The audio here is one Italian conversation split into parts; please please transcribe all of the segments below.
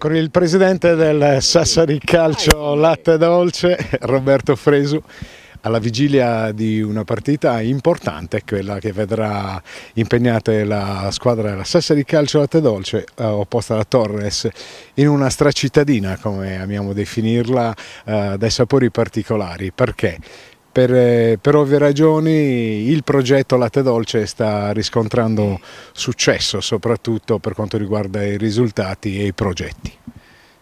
Con il presidente del Sassari Calcio Latte Dolce, Roberto Fresu, alla vigilia di una partita importante, quella che vedrà impegnate la squadra della Sassari Calcio Latte Dolce, opposta alla Torres, in una stracittadina, come amiamo definirla, dai sapori particolari. Perché? Per ovvie ragioni il progetto Latte Dolce sta riscontrando successo, soprattutto per quanto riguarda i risultati e i progetti.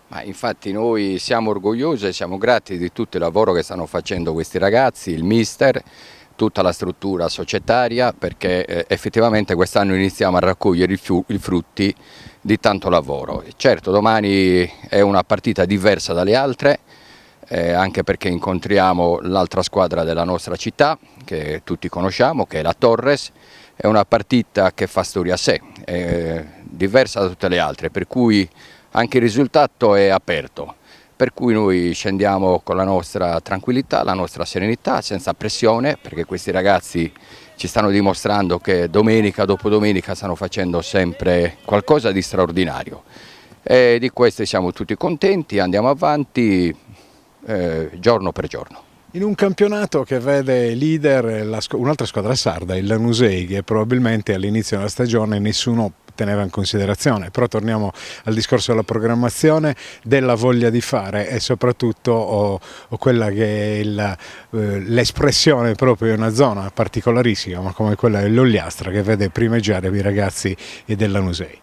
Ma infatti noi siamo orgogliosi e siamo grati di tutto il lavoro che stanno facendo questi ragazzi, il mister, tutta la struttura societaria, perché effettivamente quest'anno iniziamo a raccogliere i frutti di tanto lavoro. Certo, domani è una partita diversa dalle altre, anche perché incontriamo l'altra squadra della nostra città, che tutti conosciamo, che è la Torres. È una partita che fa storia a sé, è diversa da tutte le altre, per cui anche il risultato è aperto, per cui noi scendiamo con la nostra tranquillità, la nostra serenità, senza pressione, perché questi ragazzi ci stanno dimostrando che domenica dopo domenica stanno facendo sempre qualcosa di straordinario. E di questo siamo tutti contenti, andiamo avanti giorno per giorno. In un campionato che vede leader un'altra squadra sarda, il Lanusei, che probabilmente all'inizio della stagione nessuno teneva in considerazione, però torniamo al discorso della programmazione, della voglia di fare e soprattutto quella che è l'espressione proprio di una zona particolarissima, ma come quella dell'Ogliastra, che vede primeggiare i ragazzi del Lanusei.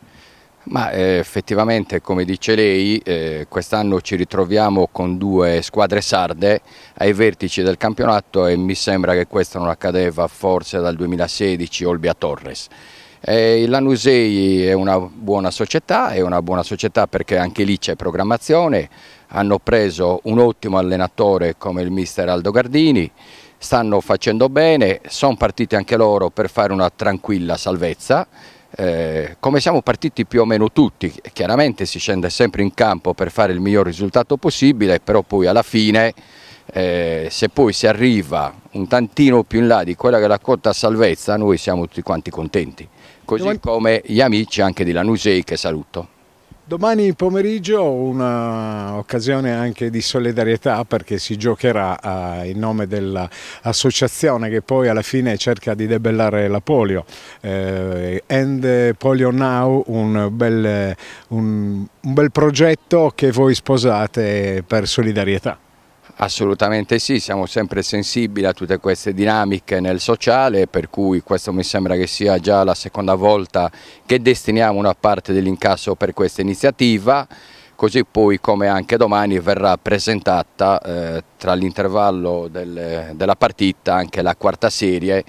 Ma effettivamente, come dice lei, quest'anno ci ritroviamo con due squadre sarde ai vertici del campionato e mi sembra che questo non accadeva forse dal 2016 Olbia Torres. Il Lanusei è una buona società perché anche lì c'è programmazione, hanno preso un ottimo allenatore come il mister Aldo Gardini, stanno facendo bene, sono partiti anche loro per fare una tranquilla salvezza. Come siamo partiti più o meno tutti, chiaramente si scende sempre in campo per fare il miglior risultato possibile, però poi alla fine se poi si arriva un tantino più in là di quella che è la quota salvezza, noi siamo tutti quanti contenti, così come gli amici anche di Lanusei, che saluto. Domani pomeriggio un'occasione anche di solidarietà, perché si giocherà in nome dell'associazione che poi alla fine cerca di debellare la polio. End Polio Now, un bel progetto che voi sposate per solidarietà. Assolutamente sì, siamo sempre sensibili a tutte queste dinamiche nel sociale, per cui questo mi sembra che sia già la seconda volta che destiniamo una parte dell'incasso per questa iniziativa, così poi come anche domani verrà presentata tra l'intervallo della partita anche la quarta serie,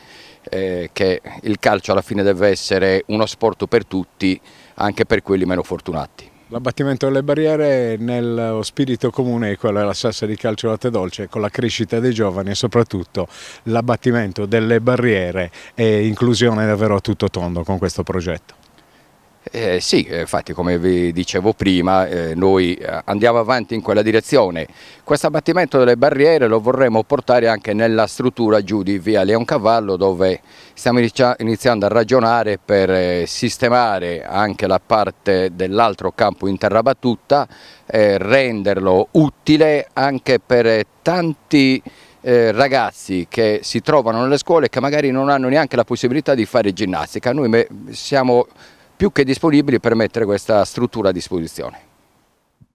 che il calcio alla fine deve essere uno sport per tutti, anche per quelli meno fortunati. L'abbattimento delle barriere nello spirito comune è quello della Sassari Calcio Latte Dolce, con la crescita dei giovani e soprattutto l'abbattimento delle barriere e inclusione davvero a tutto tondo con questo progetto. Sì, infatti come vi dicevo prima, noi andiamo avanti in quella direzione. Questo abbattimento delle barriere lo vorremmo portare anche nella struttura giù di via Leoncavallo, dove stiamo iniziando a ragionare per sistemare anche la parte dell'altro campo in terra battuta, renderlo utile anche per tanti ragazzi che si trovano nelle scuole e che magari non hanno neanche la possibilità di fare ginnastica. Noi siamo più che disponibili per mettere questa struttura a disposizione.